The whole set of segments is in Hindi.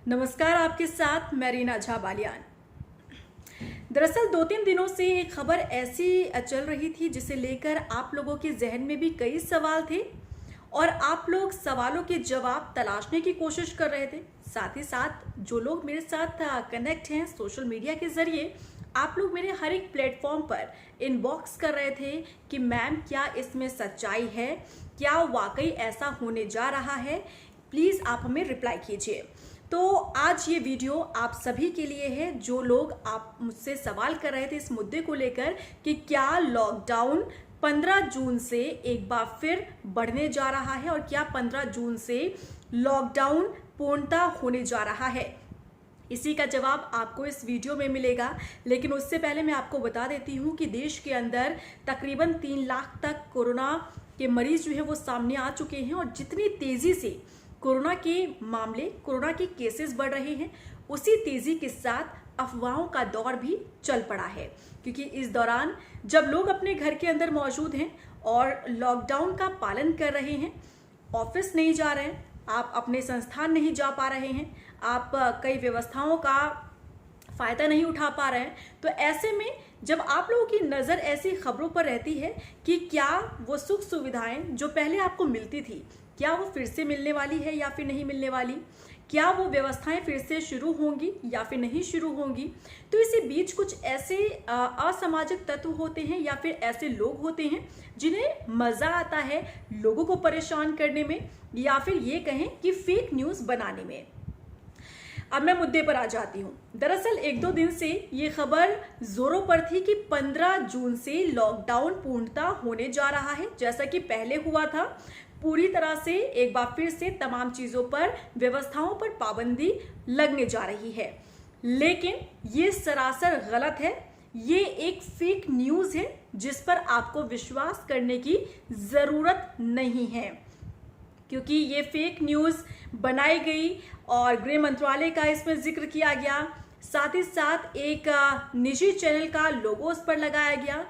नमस्कार, आपके साथ मैं रीना झा बालियान। दरअसल 2-3 दिनों से एक खबर ऐसी चल रही थी जिसे लेकर आप लोगों के जहन में भी कई सवाल थे और आप लोग सवालों के जवाब तलाशने की कोशिश कर रहे थे। साथ ही साथ जो लोग मेरे साथ कनेक्ट हैं सोशल मीडिया के जरिए, आप लोग मेरे हर एक प्लेटफॉर्म पर इनबॉक्स कर रहे थे कि मैम क्या इसमें सच्चाई है, क्या वाकई ऐसा होने जा रहा है, प्लीज़ आप हमें रिप्लाई कीजिए। तो आज ये वीडियो आप सभी के लिए है जो लोग आप मुझसे सवाल कर रहे थे इस मुद्दे को लेकर कि क्या लॉकडाउन 15 जून से एक बार फिर बढ़ने जा रहा है और क्या 15 जून से लॉकडाउन पूर्णतः होने जा रहा है। इसी का जवाब आपको इस वीडियो में मिलेगा, लेकिन उससे पहले मैं आपको बता देती हूँ कि देश के अंदर तकरीबन 3 लाख तक कोरोना के मरीज जो है वो सामने आ चुके हैं और जितनी तेजी से कोरोना के मामले, कोरोना के केसेस बढ़ रहे हैं, उसी तेजी के साथ अफवाहों का दौर भी चल पड़ा है। क्योंकि इस दौरान जब लोग अपने घर के अंदर मौजूद हैं और लॉकडाउन का पालन कर रहे हैं, ऑफिस नहीं जा रहे हैं, आप अपने संस्थान नहीं जा पा रहे हैं, आप कई व्यवस्थाओं का फायदा नहीं उठा पा रहे हैं, तो ऐसे में जब आप लोगों की नज़र ऐसी खबरों पर रहती है कि क्या वो सुख सुविधाएं जो पहले आपको मिलती थी, क्या वो फिर से मिलने वाली है या फिर नहीं मिलने वाली, क्या वो व्यवस्थाएं फिर से शुरू होंगी या फिर नहीं शुरू होंगी, तो इसी बीच कुछ ऐसे असामाजिक तत्व होते हैं या फिर ऐसे लोग होते हैं जिन्हें मज़ा आता है लोगों को परेशान करने में या फिर ये कहें कि फेक न्यूज़ बनाने में। अब मैं मुद्दे पर आ जाती हूँ। दरअसल 1-2 दिन से ये खबर जोरों पर थी कि 15 जून से लॉकडाउन पूर्णतः होने जा रहा है, जैसा कि पहले हुआ था। पूरी तरह से एक बार फिर से तमाम चीज़ों पर, व्यवस्थाओं पर पाबंदी लगने जा रही है, लेकिन ये सरासर गलत है। ये एक फेक न्यूज़ है जिस पर आपको विश्वास करने की ज़रूरत नहीं है, क्योंकि ये फेक न्यूज़ बनाई गई और गृह मंत्रालय का इसमें जिक्र किया गया, साथ ही साथ एक निजी चैनल का लोगो उस पर लगाया गया,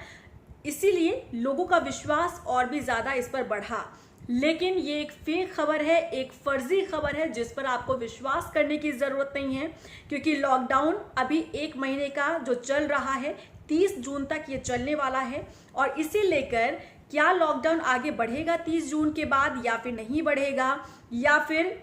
इसीलिए लोगों का विश्वास और भी ज़्यादा इस पर बढ़ा। लेकिन ये एक फेक खबर है, एक फर्जी खबर है जिस पर आपको विश्वास करने की ज़रूरत नहीं है, क्योंकि लॉकडाउन अभी 1 महीने का जो चल रहा है, 30 जून तक ये चलने वाला है और इसे लेकर क्या लॉकडाउन आगे बढ़ेगा 30 जून के बाद या फिर नहीं बढ़ेगा, या फिर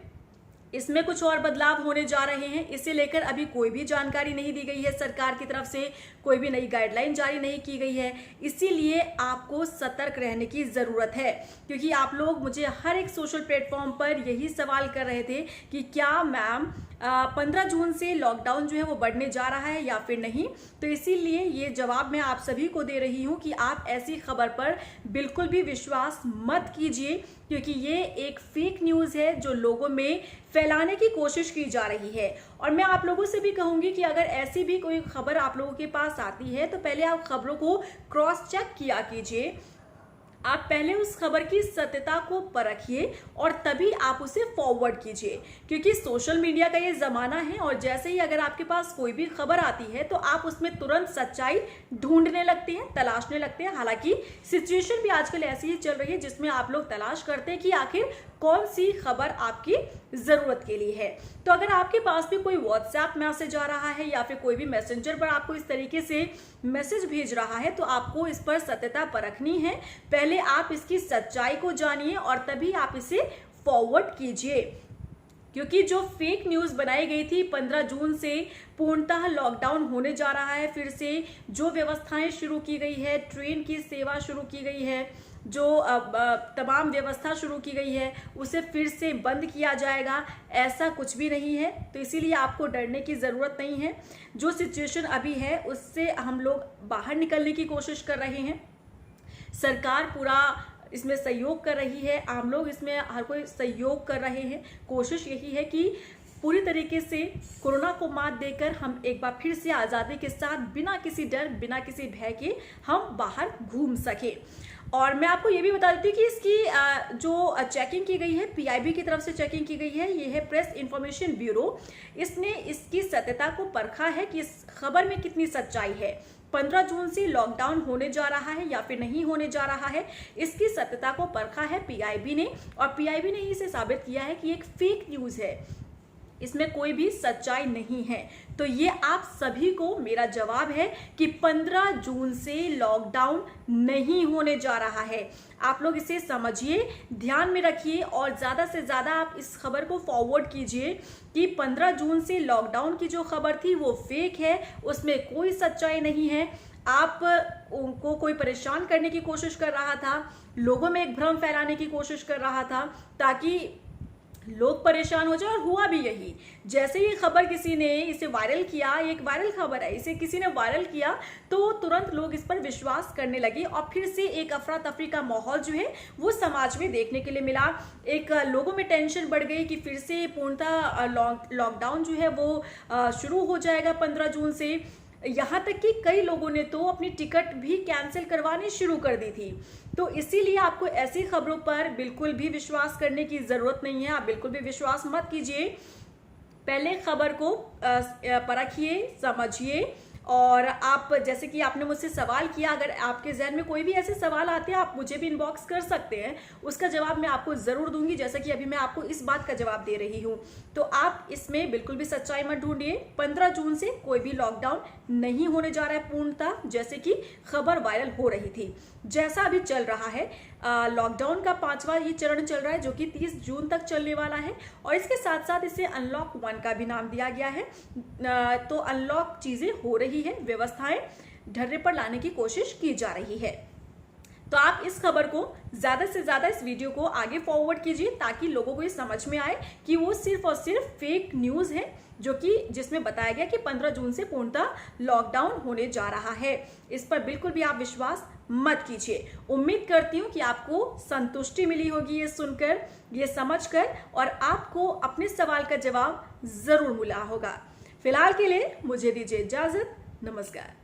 इसमें कुछ और बदलाव होने जा रहे हैं, इसे लेकर अभी कोई भी जानकारी नहीं दी गई है। सरकार की तरफ से कोई भी नई गाइडलाइन जारी नहीं की गई है, इसीलिए आपको सतर्क रहने की ज़रूरत है। क्योंकि आप लोग मुझे हर एक सोशल प्लेटफॉर्म पर यही सवाल कर रहे थे कि क्या मैम 15 जून से लॉकडाउन जो है वो बढ़ने जा रहा है या फिर नहीं। तो इसीलिए ये जवाब मैं आप सभी को दे रही हूँ कि आप ऐसी खबर पर बिल्कुल भी विश्वास मत कीजिए, क्योंकि ये एक फेक न्यूज़ है जो लोगों में फैलाने की कोशिश की जा रही है। और मैं आप लोगों से भी कहूँगी कि अगर ऐसी भी कोई खबर आप लोगों के पास आती है तो पहले आप खबरों को क्रॉस चेक किया कीजिए, आप पहले उस खबर की सत्यता को परखिए और तभी आप उसे फॉरवर्ड कीजिए, क्योंकि सोशल मीडिया का ये ज़माना है और जैसे ही अगर आपके पास कोई भी खबर आती है तो आप उसमें तुरंत सच्चाई ढूंढने लगते हैं, तलाशने लगते हैं। हालांकि सिचुएशन भी आजकल ऐसी ही चल रही है जिसमें आप लोग तलाश करते हैं कि आखिर कौन सी खबर आपकी ज़रूरत के लिए है। तो अगर आपके पास भी कोई व्हाट्सएप मैसेज आ रहा है या फिर कोई भी मैसेंजर पर आपको इस तरीके से मैसेज भेज रहा है तो आपको इस पर सत्यता परखनी है। पहले आप इसकी सच्चाई को जानिए और तभी आप इसे फॉरवर्ड कीजिए, क्योंकि जो फेक न्यूज़ बनाई गई थी 15 जून से पूर्णतः लॉकडाउन होने जा रहा है, फिर से जो व्यवस्थाएं शुरू की गई है, ट्रेन की सेवा शुरू की गई है, जो तमाम व्यवस्था शुरू की गई है उसे फिर से बंद किया जाएगा, ऐसा कुछ भी नहीं है। तो इसीलिए आपको डरने की ज़रूरत नहीं है। जो सिचुएशन अभी है उससे हम लोग बाहर निकलने की कोशिश कर रहे हैं। सरकार पूरा इसमें सहयोग कर रही है, आम लोग इसमें हर कोई सहयोग कर रहे हैं। कोशिश यही है कि पूरी तरीके से कोरोना को मात देकर हम एक बार फिर से आज़ादी के साथ बिना किसी डर, बिना किसी भय के हम बाहर घूम सके। और मैं आपको ये भी बता देती हूँ कि इसकी जो चेकिंग की गई है, पीआईबी की तरफ से चेकिंग की गई है, ये है प्रेस इंफॉर्मेशन ब्यूरो। इसने इसकी सत्यता को परखा है कि इस खबर में कितनी सच्चाई है। 15 जून से लॉकडाउन होने जा रहा है या फिर नहीं होने जा रहा है, इसकी सत्यता को परखा है पीआईबी ने, और पीआईबी ने इसे साबित किया है कि एक फेक न्यूज़ है। इसमें कोई भी सच्चाई नहीं है। तो ये आप सभी को मेरा जवाब है कि 15 जून से लॉकडाउन नहीं होने जा रहा है। आप लोग इसे समझिए, ध्यान में रखिए और ज़्यादा से ज़्यादा आप इस खबर को फॉरवर्ड कीजिए कि 15 जून से लॉकडाउन की जो खबर थी वो फेक है, उसमें कोई सच्चाई नहीं है। आप उनको कोई परेशान करने की कोशिश कर रहा था, लोगों में एक भ्रम फैलाने की कोशिश कर रहा था ताकि लोग परेशान हो जाए, और हुआ भी यही। जैसे ही खबर किसी ने इसे वायरल किया, एक वायरल खबर है, इसे किसी ने वायरल किया तो तुरंत लोग इस पर विश्वास करने लगे और फिर से एक अफरा तफरी का माहौल जो है वो समाज में देखने के लिए मिला। एक लोगों में टेंशन बढ़ गई कि फिर से पूर्णतः लॉकडाउन जो है वो शुरू हो जाएगा 15 जून से। यहाँ तक कि कई लोगों ने तो अपनी टिकट भी कैंसिल करवानी शुरू कर दी थी। तो इसीलिए आपको ऐसी खबरों पर बिल्कुल भी विश्वास करने की जरूरत नहीं है, आप बिल्कुल भी विश्वास मत कीजिए। पहले खबर को परखिए, समझिए। और आप, जैसे कि आपने मुझसे सवाल किया, अगर आपके जहन में कोई भी ऐसे सवाल आते हैं आप मुझे भी इनबॉक्स कर सकते हैं, उसका जवाब मैं आपको जरूर दूंगी, जैसा कि अभी मैं आपको इस बात का जवाब दे रही हूं। तो आप इसमें बिल्कुल भी सच्चाई मत ढूंढिए। 15 जून से कोई भी लॉकडाउन नहीं होने जा रहा है पूर्णतः, जैसे कि खबर वायरल हो रही थी। जैसा अभी चल रहा है, लॉकडाउन का 5वां ये चरण चल रहा है जो कि 30 जून तक चलने वाला है, और इसके साथ साथ इसे अनलॉक 1 का भी नाम दिया गया है। तो अनलॉक चीजें हो रही है, व्यवस्थाएं ढर्रे पर लाने की कोशिश की जा रही है। तो आप इस खबर को ज्यादा से ज्यादा, इस वीडियो को आगे फॉरवर्ड कीजिए ताकि लोगों को ये समझ में आए कि वो सिर्फ और सिर्फ फेक न्यूज है, जो कि जिसमें बताया गया कि 15 जून से पूर्णतः लॉकडाउन होने जा रहा है। इस पर बिल्कुल भी आप विश्वास मत कीजिए। उम्मीद करती हूँ कि आपको संतुष्टि मिली होगी ये सुनकर, ये समझकर, और आपको अपने सवाल का जवाब जरूर मिला होगा। फिलहाल के लिए मुझे दीजिए इजाजत। नमस्कार।